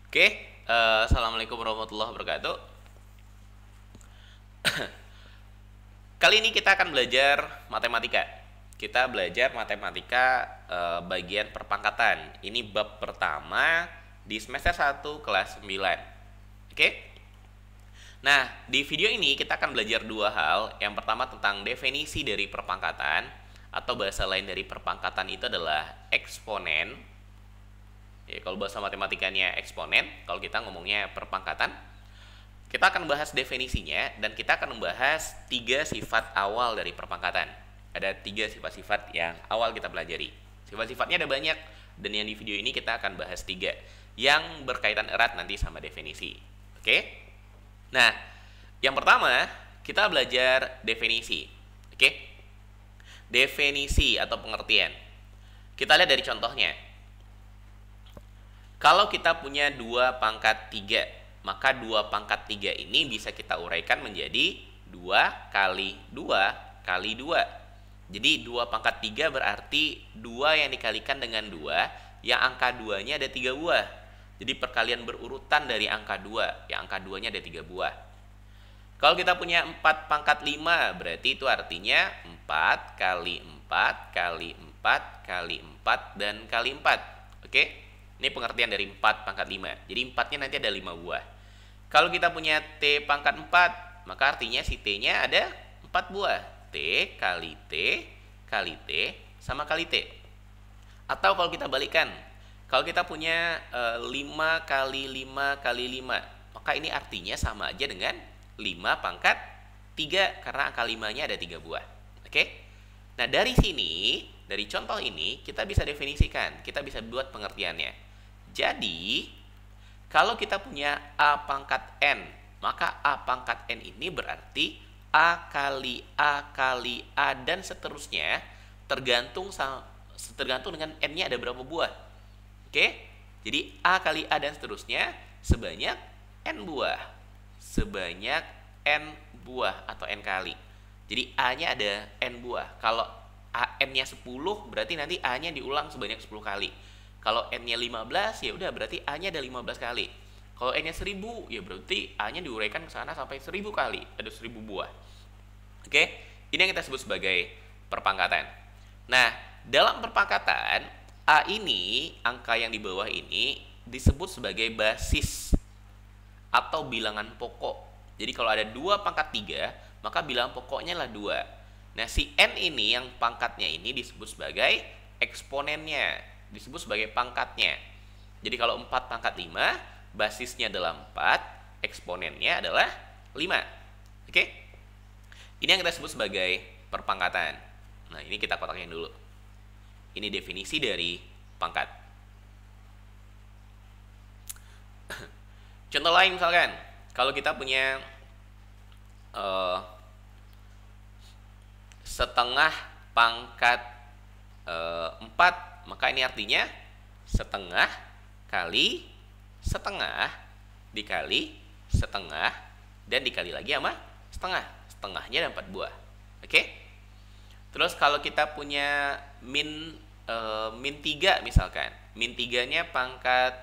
Oke, Assalamualaikum warahmatullahi wabarakatuh. Kali ini kita akan belajar matematika. Kita belajar matematika bagian perpangkatan. Ini bab pertama di semester 1 kelas 9. Oke? Nah, di video ini kita akan belajar dua hal. Yang pertama tentang definisi dari perpangkatan, atau bahasa lain dari perpangkatan itu adalah eksponen. Ya, kalau bahasa matematikanya eksponen, kalau kita ngomongnya perpangkatan. Kita akan bahas definisinya dan kita akan membahas tiga sifat awal dari perpangkatan. Ada tiga sifat-sifat yang awal kita pelajari. Sifat-sifatnya ada banyak dan yang di video ini kita akan bahas tiga yang berkaitan erat nanti sama definisi. Oke? Nah, yang pertama kita belajar definisi. Oke? Definisi atau pengertian. Kita lihat dari contohnya. Kalau kita punya 2 pangkat 3, maka 2 pangkat 3 ini bisa kita uraikan menjadi 2 kali 2 kali 2. Jadi 2 pangkat 3 berarti 2 yang dikalikan dengan 2, yang angka 2-nya ada 3 buah. Jadi perkalian berurutan dari angka 2, yang angka 2-nya ada 3 buah. Kalau kita punya 4 pangkat 5, berarti itu artinya 4 kali 4 kali 4 kali 4 dan kali 4. Oke? Ini pengertian dari 4 pangkat 5. Jadi 4-nya nanti ada 5 buah. Kalau kita punya T pangkat 4, maka artinya si T-nya ada 4 buah. T kali T kali T sama kali T. Atau kalau kita balikkan, kalau kita punya 5 kali 5 kali 5, maka ini artinya sama aja dengan 5 pangkat 3, karena angka 5-nya ada 3 buah. Oke? Nah, dari sini, dari contoh ini, kita bisa definisikan, kita bisa buat pengertiannya. Jadi, kalau kita punya A pangkat N, maka A pangkat N ini berarti A kali A kali A dan seterusnya, tergantung dengan N-nya ada berapa buah. Oke? Jadi A kali A dan seterusnya sebanyak N buah. Sebanyak N buah atau N kali. Jadi A-nya ada N buah. Kalau N-nya 10, berarti nanti A-nya diulang sebanyak 10 kali. Kalau N-nya 15, ya udah berarti A-nya ada 15 kali. Kalau N-nya 1000, ya berarti A-nya diuraikan ke sana sampai 1000 kali. Ada 1000 buah. Oke? Ini yang kita sebut sebagai perpangkatan. Nah, dalam perpangkatan, A ini, angka yang di bawah ini, disebut sebagai basis atau bilangan pokok. Jadi kalau ada 2 pangkat 3, maka bilangan pokoknya adalah 2. Nah, si N ini yang pangkatnya ini disebut sebagai eksponennya, disebut sebagai pangkatnya. Jadi kalau 4 pangkat 5, basisnya adalah 4, eksponennya adalah 5. Oke? Ini yang kita sebut sebagai perpangkatan. Nah, ini kita kotakin dulu. Ini definisi dari pangkat. Contoh lain misalkan, kalau kita punya setengah pangkat 4, maka ini artinya setengah kali setengah dikali setengah dan dikali lagi sama setengah. Setengahnya ada 4 buah. Oke? Terus kalau kita punya min 3 misalkan. Min 3-nya pangkat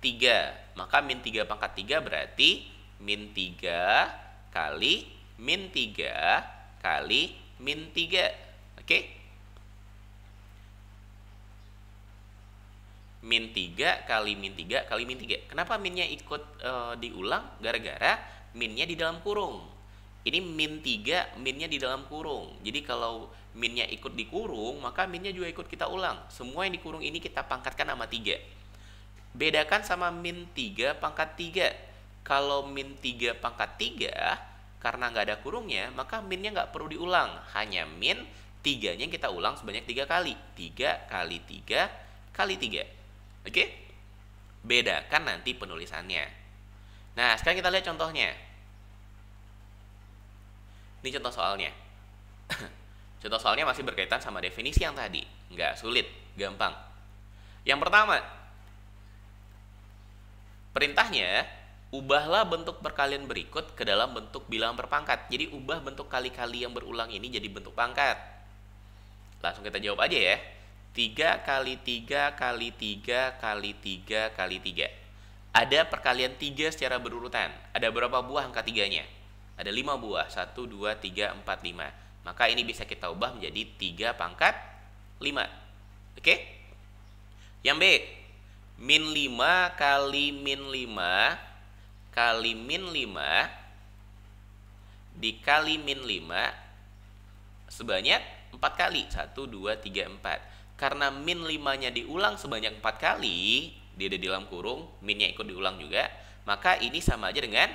3, maka min 3 pangkat 3 berarti min 3 kali min 3 kali min 3. Oke? Min 3 kali min 3 kali min 3. Kenapa minnya ikut diulang? Gara-gara minnya di dalam kurung. Ini min 3, minnya di dalam kurung. Jadi kalau minnya ikut dikurung, maka minnya juga ikut kita ulang. Semua yang dikurung ini kita pangkatkan sama 3. Bedakan sama min 3 pangkat 3. Kalau min 3 pangkat 3, karena nggak ada kurungnya, maka minnya nggak perlu diulang. Hanya min 3-nya kita ulang sebanyak 3 kali. 3 kali 3 kali 3. Oke? Bedakan nanti penulisannya. Nah, sekarang kita lihat contohnya. Ini contoh soalnya. Contoh soalnya masih berkaitan sama definisi yang tadi. Nggak sulit, gampang. Yang pertama, perintahnya, ubahlah bentuk perkalian berikut ke dalam bentuk bilangan berpangkat. Jadi ubah bentuk kali-kali yang berulang ini jadi bentuk pangkat. Langsung kita jawab aja ya. 3 kali 3 kali 3 kali 3 kali 3. Ada perkalian 3 secara berurutan. Ada berapa buah angka 3-nya? Ada 5 buah. 1, 2, 3, 4, 5. Maka ini bisa kita ubah menjadi 3 pangkat 5. Oke? Yang B. Min 5 kali min 5 kali min 5 dikali min 5 sebanyak 4 kali. 1, 2, 3, 4. Karena min 5-nya diulang sebanyak 4 kali, dia ada di dalam kurung, minnya ikut diulang juga, maka ini sama aja dengan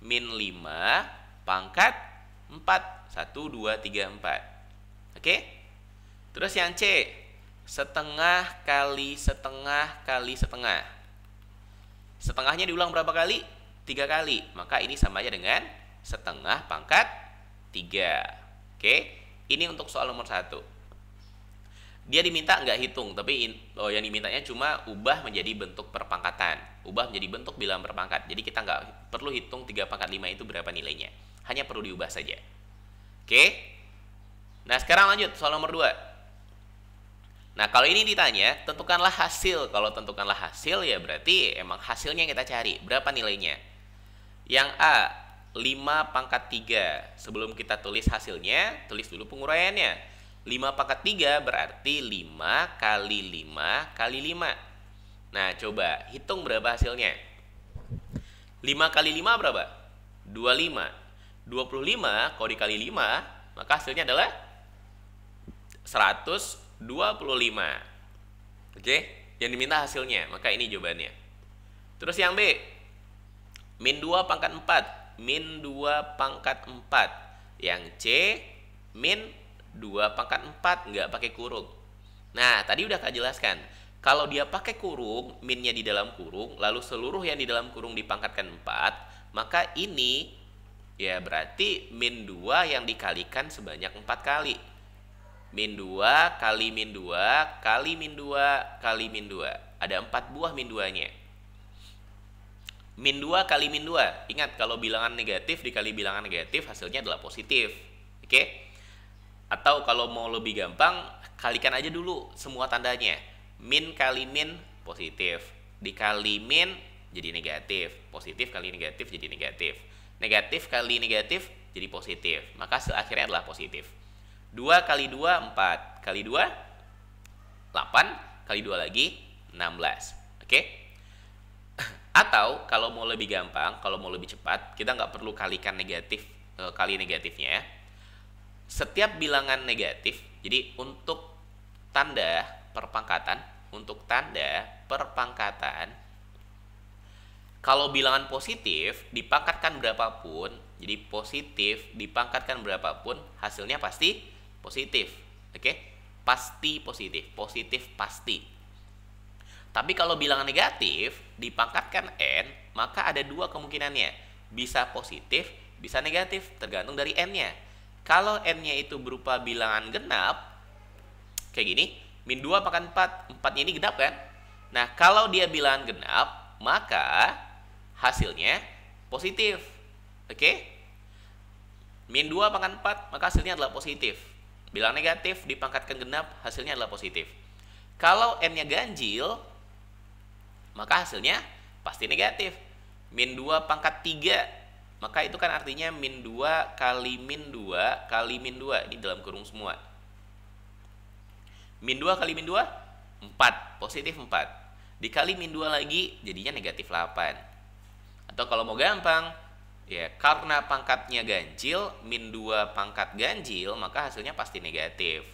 min 5 pangkat 4. 1, 2, 3, 4. Oke? Terus yang C. Setengah kali setengah kali setengah. Setengahnya diulang berapa kali? 3 kali. Maka ini sama aja dengan setengah pangkat 3. Oke? Ini untuk soal nomor 1. Dia diminta nggak hitung, tapi yang dimintanya cuma ubah menjadi bentuk perpangkatan. Ubah menjadi bentuk bilangan berpangkat. Jadi kita nggak perlu hitung 3 pangkat 5 itu berapa nilainya. Hanya perlu diubah saja. Oke? Nah, sekarang lanjut soal nomor 2. Nah, kalau ini ditanya, tentukanlah hasil. Kalau tentukanlah hasil, ya berarti emang hasilnya yang kita cari. Berapa nilainya? Yang A, 5 pangkat 3. Sebelum kita tulis hasilnya, tulis dulu penguraiannya. 5 pangkat 3 berarti 5 kali 5 kali 5. Nah, coba hitung berapa hasilnya. 5 kali 5 berapa? 25. 25 kalau dikali 5, maka hasilnya adalah 125. Oke? Yang diminta hasilnya, maka ini jawabannya. Terus yang B. Min 2 pangkat 4. Min 2 pangkat 4. Yang C. Min 2 pangkat 4. Nggak pakai kurung. Nah, tadi udah Kak jelaskan. Kalau dia pakai kurung, minnya di dalam kurung, lalu seluruh yang di dalam kurung dipangkatkan 4, maka ini ya berarti min 2 yang dikalikan sebanyak 4 kali. Min 2 kali min 2 kali min 2 kali min 2. Ada 4 buah min 2-nya. Min 2 kali min 2. Ingat, kalau bilangan negatif dikali bilangan negatif, hasilnya adalah positif. Oke? Atau kalau mau lebih gampang, kalikan aja dulu semua tandanya. Min kali min, positif. Dikali min, jadi negatif. Positif kali negatif, jadi negatif. Negatif kali negatif, jadi positif. Maka hasil akhirnya adalah positif. 2 kali 2, 4. Kali 2, 8. Kali 2 lagi, 16. Oke? Atau kalau mau lebih gampang, kalau mau lebih cepat, kita nggak perlu kalikan negatif kali negatifnya ya. Setiap bilangan negatif, jadi untuk tanda perpangkatan, kalau bilangan positif dipangkatkan berapapun, jadi positif dipangkatkan berapapun, hasilnya pasti positif. Oke? Pasti positif, positif pasti. Tapi kalau bilangan negatif dipangkatkan n, maka ada 2 kemungkinannya. Bisa positif, bisa negatif, tergantung dari n-nya. Kalau n-nya itu berupa bilangan genap, kayak gini, min 2 pangkat 4, 4-nya ini genap kan? Nah, kalau dia bilangan genap, maka hasilnya positif. Oke? Min 2 pangkat 4, maka hasilnya adalah positif. Bilangan negatif dipangkatkan genap, hasilnya adalah positif. Kalau n-nya ganjil, maka hasilnya pasti negatif. Min 2 pangkat 3, maka itu kan artinya min 2 kali min 2 kali min 2. Ini dalam kurung semua. Min 2 kali min 2, 4. Positif 4. Dikali min 2 lagi, jadinya negatif 8. Atau kalau mau gampang, ya karena pangkatnya ganjil, min 2 pangkat ganjil, maka hasilnya pasti negatif.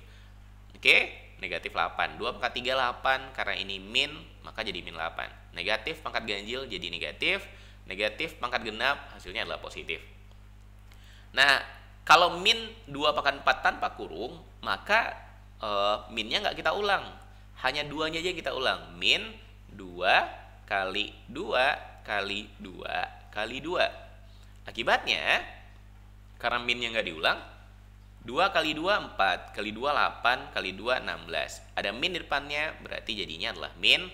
Oke? Negatif 8. 2 pangkat 3, 8. Karena ini min, maka jadi min 8. Negatif pangkat ganjil jadi negatif. Negatif pangkat genap, hasilnya adalah positif. Nah, kalau min 2 pangkat 4 tanpa kurung, maka minnya nggak kita ulang. Hanya 2-nya aja yang kita ulang. Min 2 kali 2 kali 2 kali 2. Akibatnya, karena minnya nggak diulang, 2 kali 2, 4. Kali 2, 8. Kali 2, 16. Ada min di depannya, berarti jadinya adalah min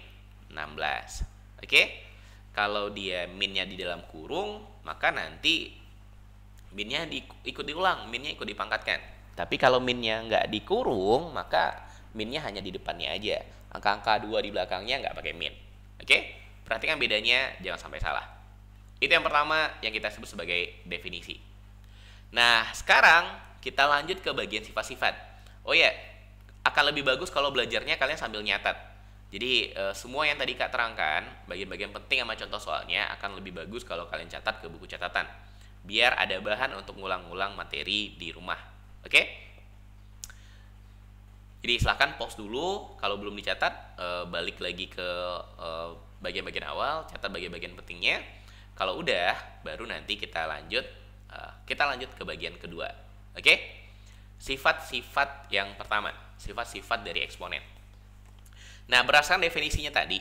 16. Oke? Kalau dia minnya di dalam kurung, maka nanti minnya ikut diulang, minnya ikut dipangkatkan. Tapi kalau minnya nggak dikurung, maka minnya hanya di depannya aja. Angka-angka 2 di belakangnya nggak pakai min. Oke? Perhatikan bedanya, jangan sampai salah. Itu yang pertama yang kita sebut sebagai definisi. Nah, sekarang kita lanjut ke bagian sifat-sifat. Oh ya, akan lebih bagus kalau belajarnya kalian sambil nyatat. Jadi semua yang tadi Kak terangkan, bagian-bagian penting sama contoh soalnya akan lebih bagus kalau kalian catat ke buku catatan. Biar ada bahan untuk ngulang-ngulang materi di rumah. Oke? Jadi silahkan pause dulu, kalau belum dicatat balik lagi ke bagian-bagian awal, catat bagian-bagian pentingnya. Kalau udah, baru nanti kita lanjut ke bagian kedua. Oke? Sifat-sifat yang pertama, sifat-sifat dari eksponen. Nah, berdasarkan definisinya tadi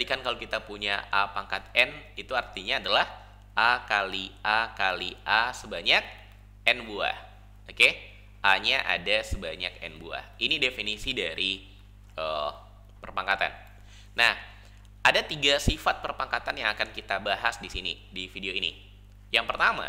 kan kalau kita punya A pangkat N, itu artinya adalah A kali A sebanyak N buah. Oke? A-nya ada sebanyak N buah. Ini definisi dari perpangkatan. Nah, ada 3 sifat perpangkatan yang akan kita bahas di sini, di video ini. Yang pertama,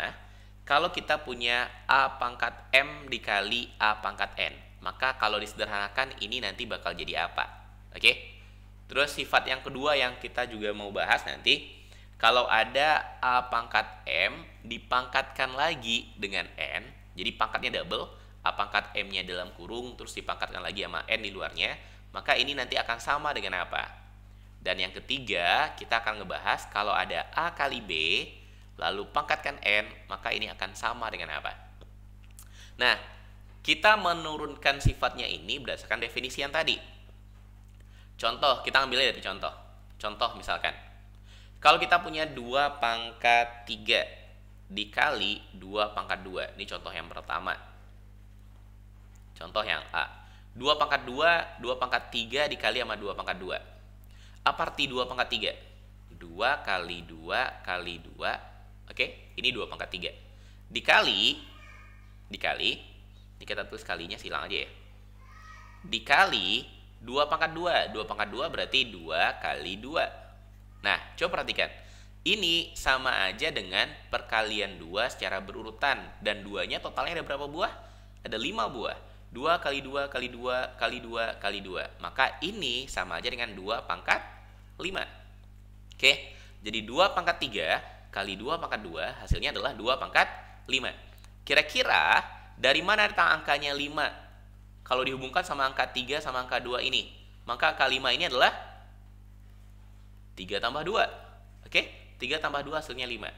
kalau kita punya A pangkat M dikali A pangkat N, maka kalau disederhanakan ini nanti bakal jadi apa? Oke? Terus sifat yang kedua yang kita juga mau bahas nanti, kalau ada A pangkat M dipangkatkan lagi dengan N, jadi pangkatnya double, A pangkat M-nya dalam kurung, terus dipangkatkan lagi sama N di luarnya, maka ini nanti akan sama dengan apa? Dan yang ketiga, kita akan ngebahas kalau ada A kali B, lalu pangkatkan N, maka ini akan sama dengan apa? Nah, kita menurunkan sifatnya ini berdasarkan definisi yang tadi. Contoh, kita ambilnya dari contoh. Contoh misalkan, kalau kita punya 2 pangkat 3 dikali 2 pangkat 2. Ini contoh yang pertama. Contoh yang A. 2 pangkat 2, 2 pangkat 3 dikali sama 2 pangkat 2. Apa arti 2 pangkat 3? 2 kali 2 kali 2. Oke, ini 2 pangkat 3. Dikali, ini kita tulis kalinya silang aja ya. Dikali 2 pangkat 2. 2 pangkat 2 berarti 2 kali 2. Nah, coba perhatikan. Ini sama aja dengan perkalian 2 secara berurutan. Dan 2-nya totalnya ada berapa buah? Ada 5 buah. 2 kali 2 kali 2 kali 2 kali 2. Maka ini sama aja dengan 2 pangkat 5. Oke, jadi 2 pangkat 3 kali 2 pangkat 2 hasilnya adalah 2 pangkat 5. Kira-kira dari mana datang angkanya 5? Kalau dihubungkan sama angka 3 sama angka 2 ini, maka angka 5 ini adalah 3 tambah 2. Oke, 3 tambah 2 hasilnya 5.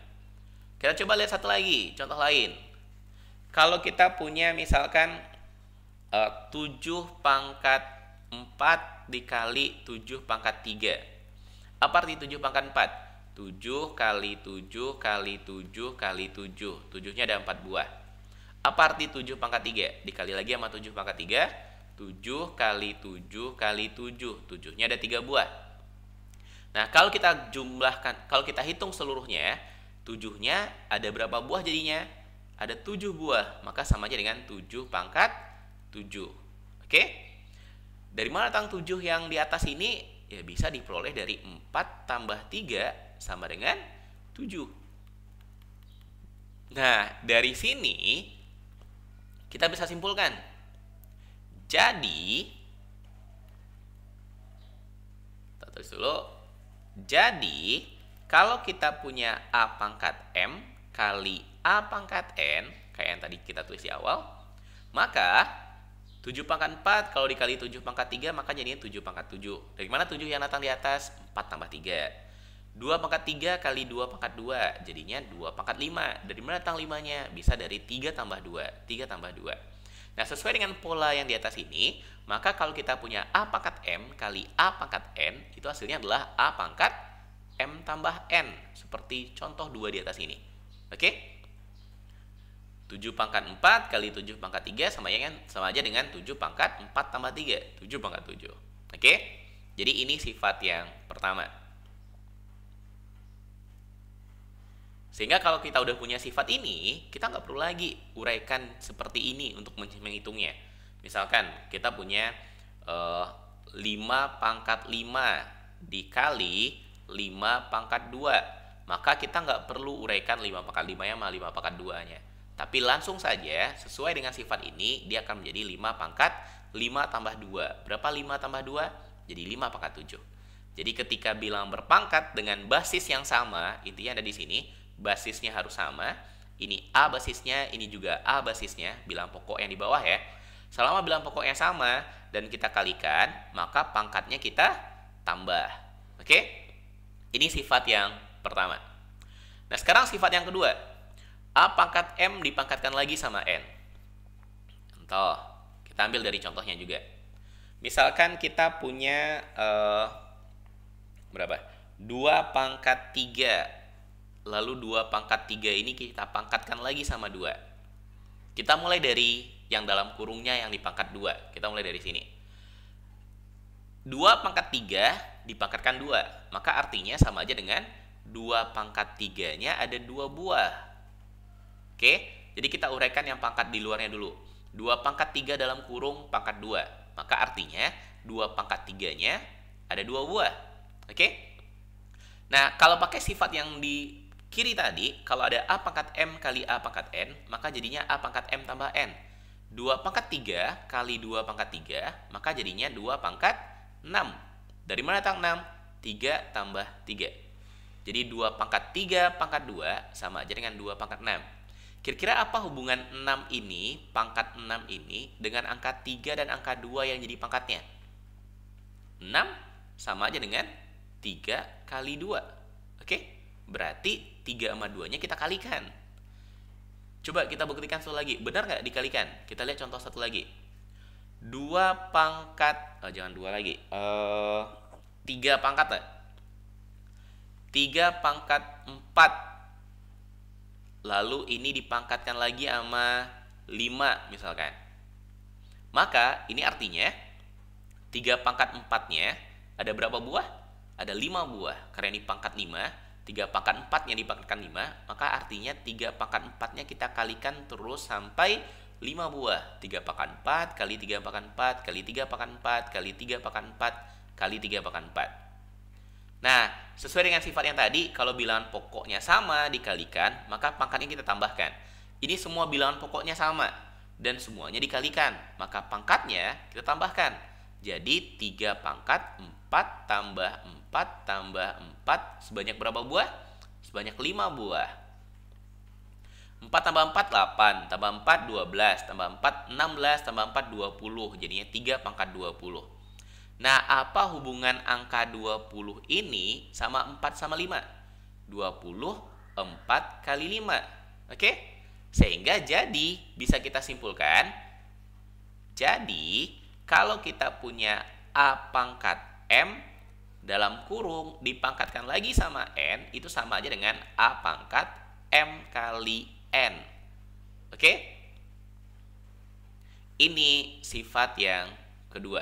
Kita coba lihat satu lagi, contoh lain. Kalau kita punya misalkan 7 pangkat 4 dikali 7 pangkat 3. Apa arti 7 pangkat 4? 7 kali 7 kali 7 kali 7. 7-nya ada 4 buah. Apa arti 7 pangkat 3? Dikali lagi sama 7 pangkat 3. 7 kali 7 kali 7. 7-nya ada 3 buah. Nah, kalau kita jumlahkan, kalau kita hitung seluruhnya, 7-nya ada berapa buah jadinya? Ada 7 buah. Maka sama aja dengan 7 pangkat 7. Oke? Dari mana datang 7 yang di atas ini? Ya bisa diperoleh dari 4 tambah 3 sama dengan 7. Nah, dari sini kita bisa simpulkan. Jadi, kita tulis dulu. Jadi, kalau kita punya A pangkat M kali A pangkat N, kayak yang tadi kita tulis di awal, maka 7 pangkat 4 kalau dikali 7 pangkat 3 maka jadinya 7 pangkat 7. Dari mana 7 yang datang di atas? 4 tambah 3. 2 pangkat 3 kali 2 pangkat 2 jadinya 2 pangkat 5. Dari mana datang 5-nya? Bisa dari 3 tambah 2. 3 tambah 2. Nah, sesuai dengan pola yang di atas ini, maka kalau kita punya A pangkat M kali A pangkat N, itu hasilnya adalah A pangkat M tambah N. Seperti contoh 2 di atas ini. Oke? 7 pangkat 4 kali 7 pangkat 3 sama aja dengan 7 pangkat 4 tambah 3. 7 pangkat 7. Oke? Jadi ini sifat yang pertama. Sehingga kalau kita udah punya sifat ini, kita nggak perlu lagi uraikan seperti ini untuk menghitungnya. Misalkan kita punya 5 pangkat 5 dikali 5 pangkat 2. Maka kita nggak perlu uraikan 5 pangkat 5-nya sama 5 pangkat 2-nya. Tapi langsung saja, sesuai dengan sifat ini, dia akan menjadi 5 pangkat 5 tambah 2. Berapa 5 tambah 2? Jadi 5 pangkat 7. Jadi ketika bilang berpangkat dengan basis yang sama, intinya ada di sini, basisnya harus sama. Ini A basisnya, ini juga A basisnya, bilang pokok yang di bawah ya. Selama bilang pokoknya sama dan kita kalikan, maka pangkatnya kita tambah. Oke? Ini sifat yang pertama. Nah, sekarang sifat yang kedua. A pangkat M dipangkatkan lagi sama N. Contoh, kita ambil dari contohnya juga. Misalkan kita punya berapa? 2 pangkat 3. Lalu 2 pangkat 3 ini kita pangkatkan lagi sama 2. Kita mulai dari yang dalam kurungnya yang dipangkat 2. Kita mulai dari sini. 2 pangkat 3 dipangkatkan 2. Maka artinya sama aja dengan 2 pangkat 3-nya ada 2 buah. Oke? Jadi kita uraikan yang pangkat di luarnya dulu. 2 pangkat 3 dalam kurung pangkat 2. Maka artinya 2 pangkat 3-nya ada 2 buah. Oke? Nah, kalau pakai sifat yang di kiri tadi, kalau ada A pangkat M kali A pangkat N, maka jadinya A pangkat M tambah N. 2 pangkat 3 kali 2 pangkat 3, maka jadinya 2 pangkat 6. Dari mana datang 6? 3 tambah 3. Jadi 2 pangkat 3 pangkat 2 sama aja dengan 2 pangkat 6. Kira-kira apa hubungan 6 ini, pangkat 6 ini, dengan angka 3 dan angka 2 yang jadi pangkatnya? 6 sama aja dengan 3 kali 2. Oke? Berarti 3 sama 2-nya kita kalikan. Coba kita buktikan satu lagi. Benar nggak dikalikan? Kita lihat contoh satu lagi. 2 pangkat... jangan 2 lagi. 3 pangkat lah. 3 pangkat 4. Lalu ini dipangkatkan lagi sama 5 misalkan. Maka ini artinya 3 pangkat 4-nya ada berapa buah? Ada 5 buah. Karena ini pangkat 5. 3 pangkat 4 yang dipangkatkan 5, maka artinya 3 pangkat 4-nya kita kalikan terus sampai 5 buah. 3 pangkat 4 kali 3 pangkat 4 kali 3 pangkat 4 kali 3 pangkat 4 kali 3 pangkat 4. Nah, sesuai dengan sifat yang tadi, kalau bilangan pokoknya sama dikalikan, maka pangkatnya kita tambahkan. Ini semua bilangan pokoknya sama dan semuanya dikalikan, maka pangkatnya kita tambahkan. Jadi 3 pangkat 4 tambah 4 tambah 4 sebanyak berapa buah? Sebanyak 5 buah. 4 tambah 4 8, tambah 4 12, tambah 4 16, tambah 4 20. Jadinya 3 pangkat 20. Nah, apa hubungan angka 20 ini sama 4 sama 5? 20 4 kali 5. Oke? Sehingga jadi bisa kita simpulkan. Jadi, kalau kita punya A pangkat M dalam kurung dipangkatkan lagi sama N, itu sama aja dengan A pangkat M kali N. Oke? Ini sifat yang kedua.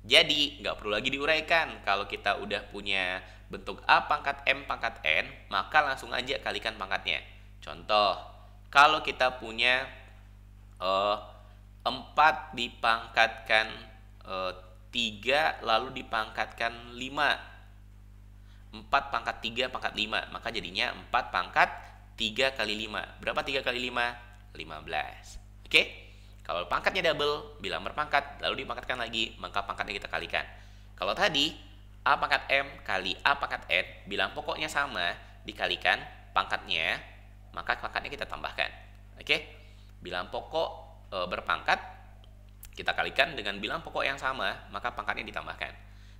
Jadi, nggak perlu lagi diuraikan. Kalau kita udah punya bentuk A pangkat M pangkat N, maka langsung aja kalikan pangkatnya. Contoh, kalau kita punya 4 dipangkatkan 3 lalu dipangkatkan 5. 4 pangkat 3 pangkat 5, maka jadinya 4 pangkat 3 kali 5. Berapa 3 kali 5? 15. Oke? Kalau pangkatnya double, bilang berpangkat, lalu dipangkatkan lagi, maka pangkatnya kita kalikan. Kalau tadi, A pangkat M kali A pangkat N, bilang pokoknya sama, dikalikan pangkatnya, maka pangkatnya kita tambahkan. Oke? Bilang pokok berpangkat, kita kalikan dengan bilang pokok yang sama, maka pangkatnya ditambahkan.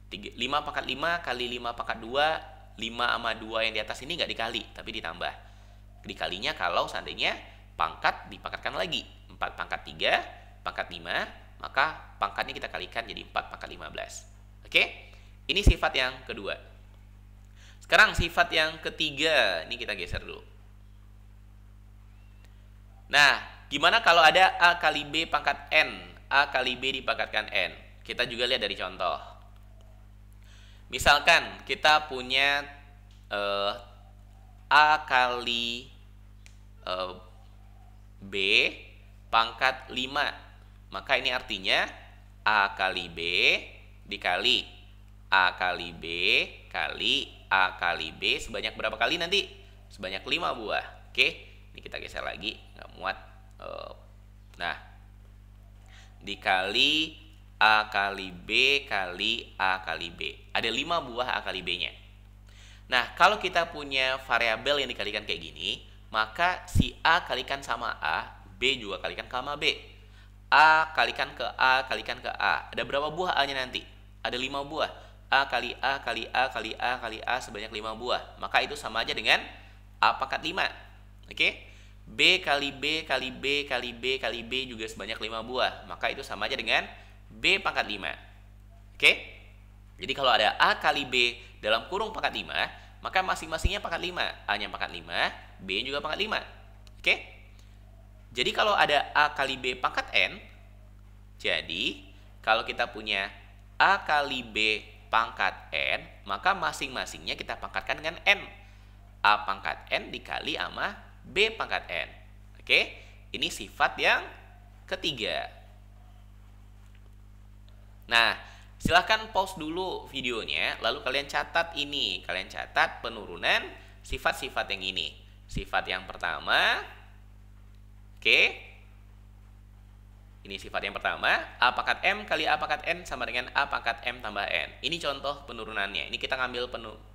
5 pangkat 5 kali 5 pangkat 2, 5 sama 2 yang di atas ini nggak dikali, tapi ditambah. Dikalinya kalau seandainya pangkat dipangkatkan lagi. 4 pangkat 3, pangkat 5, maka pangkatnya kita kalikan jadi 4 pangkat 15. Oke? Ini sifat yang kedua. Sekarang sifat yang ketiga, ini kita geser dulu. Nah, gimana kalau ada A kali B pangkat N? A kali B dipangkatkan N. Kita juga lihat dari contoh. Misalkan kita punya A kali B pangkat 5. Maka ini artinya A kali B dikali A kali B kali A kali B sebanyak berapa kali nanti? Sebanyak 5 buah. Oke, ini kita geser lagi, nggak muat. Nah, dikali A kali B kali A kali B. Ada 5 buah A kali B-nya. Nah, kalau kita punya variabel yang dikalikan kayak gini, maka si A kalikan sama A, B juga kalikan sama B. A kalikan ke A, kalikan ke A. Ada berapa buah A-nya nanti? Ada 5 buah. A kali A kali A kali A kali A sebanyak 5 buah. Maka itu sama aja dengan A pangkat 5. Oke? B kali B kali B kali B kali B juga sebanyak 5 buah. Maka itu sama aja dengan B pangkat 5. Oke? Jadi kalau ada A kali B dalam kurung pangkat 5, maka masing-masingnya pangkat 5. A-nya pangkat 5, B juga pangkat 5. Oke? Jadi kalau ada A kali B pangkat N, jadi kalau kita punya A kali B pangkat N, maka masing-masingnya kita pangkatkan dengan N. A pangkat N dikali sama B pangkat N. Oke, ini sifat yang ketiga. Nah, silahkan pause dulu videonya, lalu kalian catat ini. Kalian catat penurunan sifat-sifat yang ini. Sifat yang pertama, oke, ini sifat yang pertama, A pangkat M kali A pangkat N sama dengan A pangkat M tambah N. Ini contoh penurunannya. Ini kita ngambil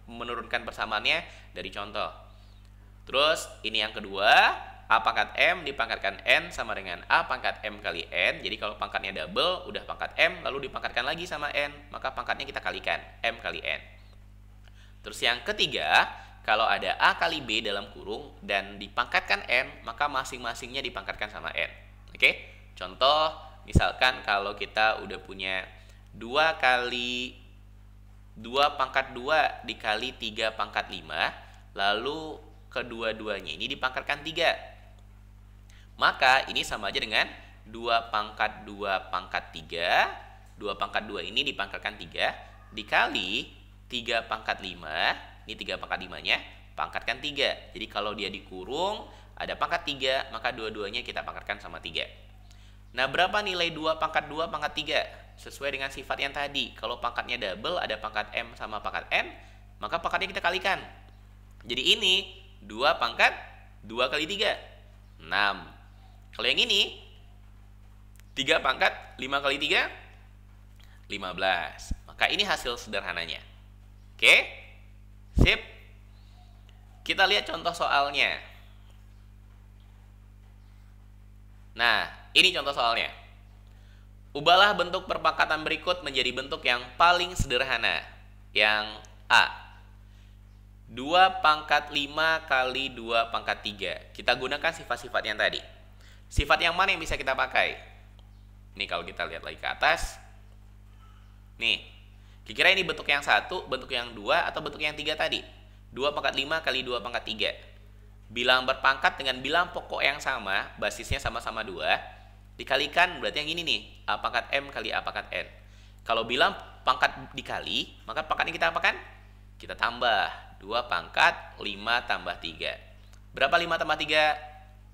menurunkan persamaannya dari contoh. Terus ini yang kedua, A pangkat M dipangkatkan N sama dengan A pangkat M kali N. Jadi kalau pangkatnya double, udah pangkat M, lalu dipangkatkan lagi sama N, maka pangkatnya kita kalikan, M kali N. Terus yang ketiga, kalau ada A kali B dalam kurung dan dipangkatkan N, maka masing-masingnya dipangkatkan sama N. Oke? Contoh, misalkan kalau kita udah punya 2 kali 2 pangkat 2 dikali 3 pangkat 5, lalu kedua-duanya ini dipangkatkan 3. Maka ini sama aja dengan 2 pangkat 2 pangkat 3. 2 pangkat 2 ini dipangkatkan 3 dikali 3 pangkat 5. Ini 3 pangkat 5-nya, pangkatkan 3. Jadi kalau dia dikurung, ada pangkat 3, maka dua-duanya kita pangkatkan sama 3. Nah, berapa nilai 2 pangkat 2 pangkat 3? Sesuai dengan sifat yang tadi. Kalau pangkatnya double, ada pangkat M sama pangkat N, maka pangkatnya kita kalikan. Jadi ini 2 pangkat 2 kali 3, 6. Kalau yang ini 3 pangkat 5 kali 3, 15. Maka ini hasil sederhananya. Oke? Sip. Kita lihat contoh soalnya. Nah, ini contoh soalnya. Ubahlah bentuk perpangkatan berikut menjadi bentuk yang paling sederhana. Yang A, 2 pangkat 5 kali 2 pangkat 3. Kita gunakan sifat-sifat yang tadi. Sifat yang mana yang bisa kita pakai? Ini kalau kita lihat lagi ke atas. Nih, kira-kira ini bentuk yang 1, bentuk yang 2, atau bentuk yang 3 tadi? 2 pangkat 5 kali 2 pangkat 3. Bilang berpangkat dengan bilang pokok yang sama, basisnya sama-sama 2, dikalikan berarti yang ini nih, A pangkat M kali A pangkat N. Kalau bilang pangkat dikali, maka pangkatnya kita apakan? Kita tambah. 2 pangkat 5 tambah 3. Berapa 5 tambah 3?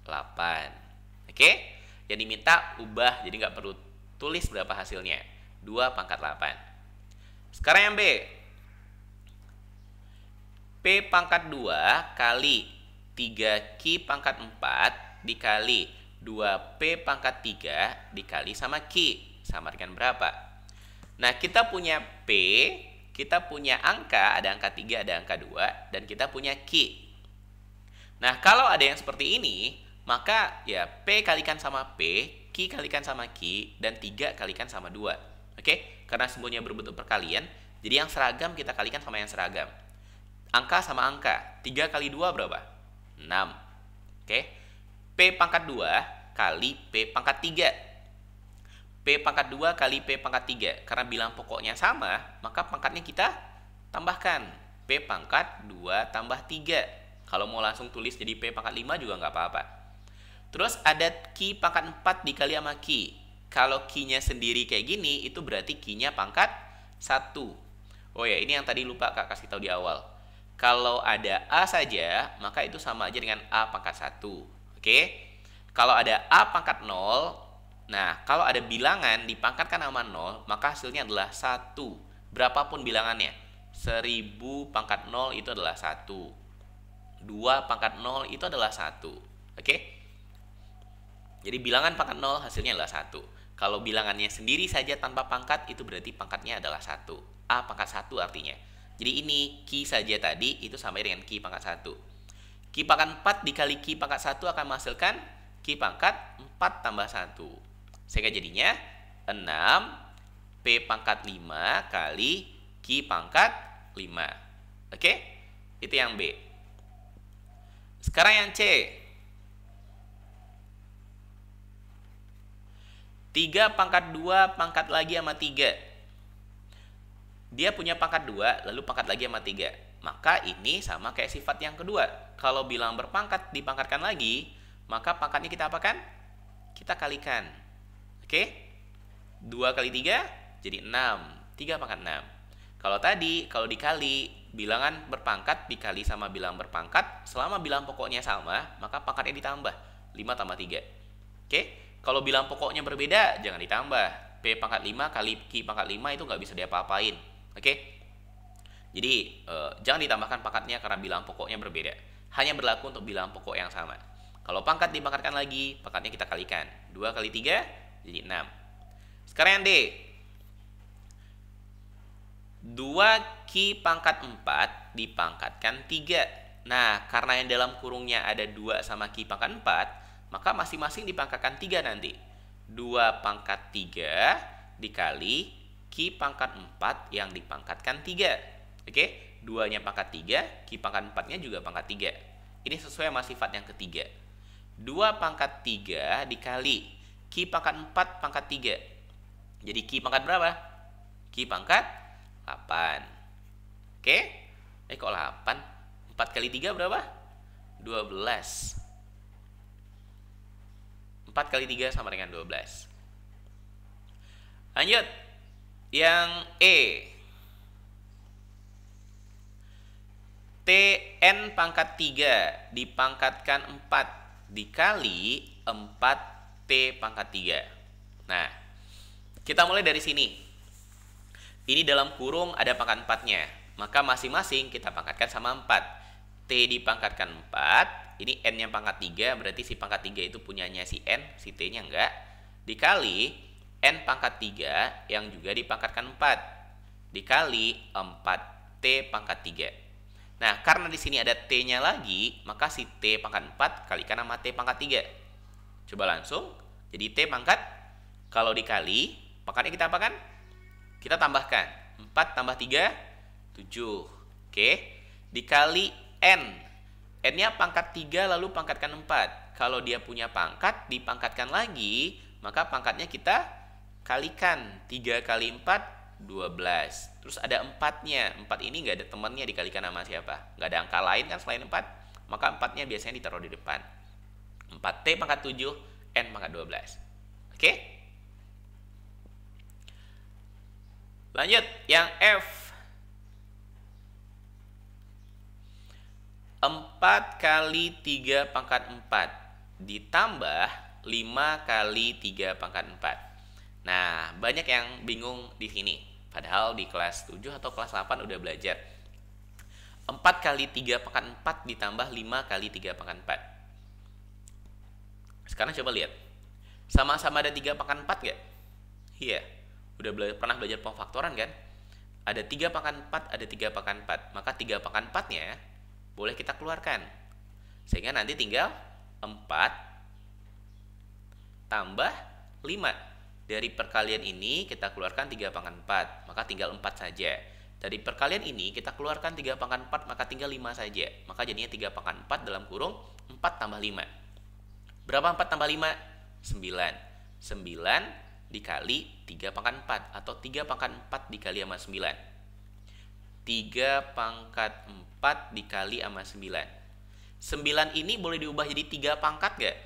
8. Oke? Yang diminta ubah, jadi nggak perlu tulis berapa hasilnya. 2 pangkat 8. Sekarang yang B. P pangkat 2 kali 3Q pangkat 4 dikali 2P pangkat 3 dikali sama Q. Sama dengan berapa? Nah, kita punya P, kita punya angka, ada angka 3, ada angka 2, dan kita punya Q. Nah, kalau ada yang seperti ini, maka ya P kalikan sama P, Q kalikan sama Q, dan 3 kalikan sama 2. Oke? Karena semuanya berbentuk perkalian, jadi yang seragam kita kalikan sama yang seragam. Angka sama angka, 3 kali 2 berapa? 6. Oke? P pangkat 2 kali P pangkat 3. P pangkat 2 kali P pangkat 3. Karena bilang pokoknya sama, maka pangkatnya kita tambahkan. P pangkat 2 tambah 3. Kalau mau langsung tulis jadi P pangkat 5 juga nggak apa-apa. Terus ada Q pangkat 4 dikali sama Q. Kalau Q-nya sendiri kayak gini, itu berarti Q-nya pangkat 1. Oh ya, ini yang tadi lupa Kak kasih tahu di awal. Kalau ada A saja, maka itu sama aja dengan A pangkat 1. Oke? Kalau ada A pangkat 0, nah, kalau ada bilangan dipangkatkan sama 0, maka hasilnya adalah 1. Berapapun bilangannya. 1000 pangkat 0 itu adalah 1. 2 pangkat 0 itu adalah 1. Oke? Jadi bilangan pangkat 0 hasilnya adalah 1. Kalau bilangannya sendiri saja tanpa pangkat, itu berarti pangkatnya adalah 1. A pangkat 1 artinya. Jadi ini Q saja tadi, itu sama dengan Q pangkat 1. Q pangkat 4 dikali Q pangkat 1 akan menghasilkan Q pangkat 4 tambah 1. Sehingga jadinya 6 P pangkat 5 kali Q pangkat 5. Oke? Itu yang B. Sekarang yang C. 3 pangkat 2 pangkat lagi sama 3. Dia punya pangkat 2, lalu pangkat lagi sama 3. Maka ini sama kayak sifat yang kedua. Kalau bilang berpangkat dipangkatkan lagi, maka pangkatnya kita apakan? Kita kalikan. Oke? 2 kali 3 jadi 6. 3 pangkat 6. Kalau dikali, bilangan berpangkat dikali sama bilang berpangkat, selama bilang pokoknya sama, maka pangkatnya ditambah. 5 tambah 3. Oke? Kalau bilang pokoknya berbeda, jangan ditambah. P pangkat 5 kali Q pangkat 5 itu nggak bisa diapa-apain. Oke? Jadi, jangan ditambahkan pangkatnya karena bilang pokoknya berbeda. Hanya berlaku untuk bilang pokok yang sama. Kalau pangkat dipangkatkan lagi, pangkatnya kita kalikan. 2 kali 3 jadi 6. Sekarang yang D. 2Q pangkat 4 dipangkatkan 3. Nah, karena yang dalam kurungnya ada 2 sama Q pangkat 4, maka masing-masing dipangkatkan 3 nanti. 2 pangkat 3 dikali Q pangkat 4 yang dipangkatkan 3. Oke? 2-nya pangkat 3, Q pangkat 4-nya juga pangkat 3. Ini sesuai sama sifat yang ketiga. 2 pangkat 3 dikali Q pangkat 4 pangkat 3. Jadi Q pangkat berapa? Q pangkat 8. Oke? Kok 8? 4 kali 3 berapa? 12. 4 kali 3 sama dengan 12. Lanjut. Yang E. Tn pangkat 3 dipangkatkan 4 dikali 4T pangkat 3. Nah, kita mulai dari sini. Ini dalam kurung ada pangkat 4-nya. Maka masing-masing kita pangkatkan sama 4. T dipangkatkan 4. Ini N-nya pangkat 3, berarti si pangkat 3 itu punyanya si N, si T-nya enggak. Dikali N pangkat 3 yang juga dipangkatkan 4. Dikali 4T pangkat 3. Nah, karena di sini ada T-nya lagi, maka si T pangkat 4 kalikan sama T pangkat 3. Coba langsung. Jadi T pangkat, kalau dikali, pangkatnya kita apakan? Kita tambahkan. 4 tambah 3, 7. Oke. Dikali N. N-nya pangkat 3 lalu pangkatkan 4. Kalau dia punya pangkat, dipangkatkan lagi, maka pangkatnya kita kalikan. 3 kali 4, 12. Terus ada 4-nya. 4 ini nggak ada temannya, dikalikan sama siapa? Nggak ada angka lain kan selain 4. Maka 4-nya biasanya ditaruh di depan. 4T pangkat 7, N pangkat 12. Oke? Lanjut, yang F. 4 kali 3 pangkat 4 ditambah 5 kali 3 pangkat 4. Nah, banyak yang bingung di sini. Padahal di kelas 7 atau kelas 8 udah belajar. 4 kali 3 pangkat 4 ditambah 5 kali 3 pangkat 4. Sekarang coba lihat. Sama-sama ada 3 pangkat 4 nggak? Iya. Udah pernah belajar pemfaktoran kan? Ada 3 pangkat 4, ada 3 pangkat 4. Maka 3 pangkat 4-nya boleh kita keluarkan. Sehingga nanti tinggal 4 tambah 5. Dari perkalian ini kita keluarkan 3 pangkat 4. Maka tinggal 4 saja. Dari perkalian ini kita keluarkan 3 pangkat 4. Maka tinggal 5 saja. Maka jadinya 3 pangkat 4 dalam kurung 4 tambah 5. Berapa 4 tambah 5? 9. 9 dikali 3 pangkat 4. Atau 3 pangkat 4 dikali sama 9. 3 pangkat 4 dikali sama 9. 9 ini boleh diubah jadi 3 pangkat gak?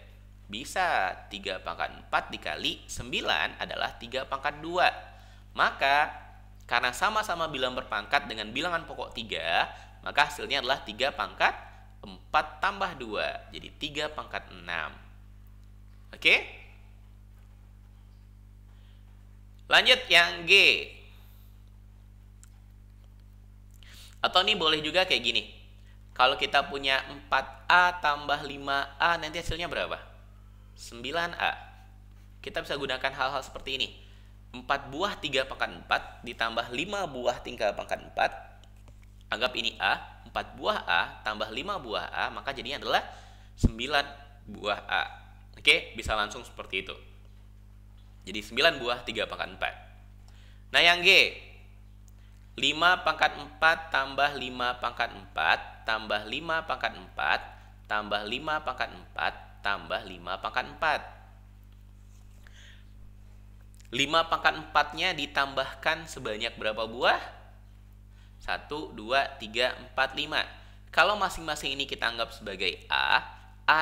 Bisa. 3 pangkat 4 dikali 9 adalah 3 pangkat 2. Maka, karena sama-sama bilang berpangkat dengan bilangan pokok 3, maka hasilnya adalah 3 pangkat 4 tambah 2. Jadi 3 pangkat 6. Oke? Lanjut yang G. Atau ini boleh juga kayak gini. Kalau kita punya 4A tambah 5A, nanti hasilnya berapa? 9A. kita bisa gunakan hal-hal seperti ini. 4 buah 3 pangkat 4 ditambah 5 buah 3 pangkat 4. Anggap ini A. 4 buah A tambah 5 buah A, maka jadinya adalah 9 buah A. Oke, bisa langsung seperti itu. Jadi 9 buah 3 pangkat 4. Nah yang G, 5 pangkat 4 tambah 5 pangkat 4 tambah 5 pangkat 4 tambah 5 pangkat 4 tambah 5 pangkat 4. 5 pangkat 4-nya ditambahkan sebanyak berapa buah? 1, 2, 3, 4, 5. Kalau masing-masing ini kita anggap sebagai A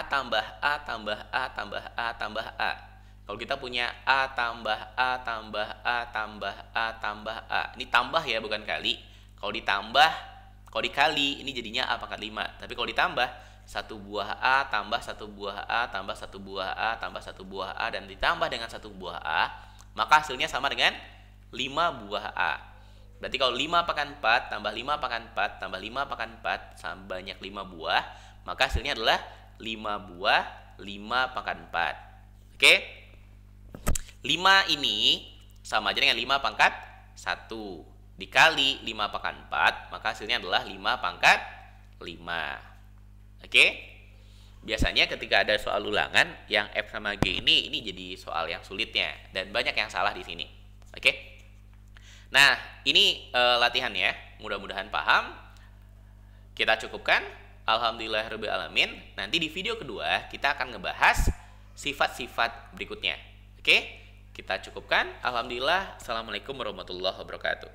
tambah A tambah A tambah A tambah A. Kalau kita punya A tambah A tambah A tambah A tambah A. Ini tambah ya, bukan kali. Kalau dikali, ini jadinya A pangkat 5. Tapi kalau ditambah, 1 buah A tambah 1 buah A tambah 1 buah A tambah 1 buah A dan ditambah dengan 1 buah A, maka hasilnya sama dengan 5 buah A. Berarti kalau 5 pangkat 4 tambah 5 pangkat 4 tambah 5 pangkat 4 sama banyak 5 buah, maka hasilnya adalah 5 buah 5 pangkat 4. Oke? 5 ini sama aja dengan 5 pangkat 1. Dikali 5 pangkat 4, maka hasilnya adalah 5 pangkat 5. Oke? Biasanya ketika ada soal ulangan yang F sama G ini jadi soal yang sulitnya dan banyak yang salah di sini. Oke? Nah, ini latihannya. Mudah-mudahan paham. Kita cukupkan. Alhamdulillahirabbil alamin. Nanti di video kedua kita akan ngebahas sifat-sifat berikutnya. Oke? Kita cukupkan. Alhamdulillah. Assalamualaikum warahmatullahi wabarakatuh.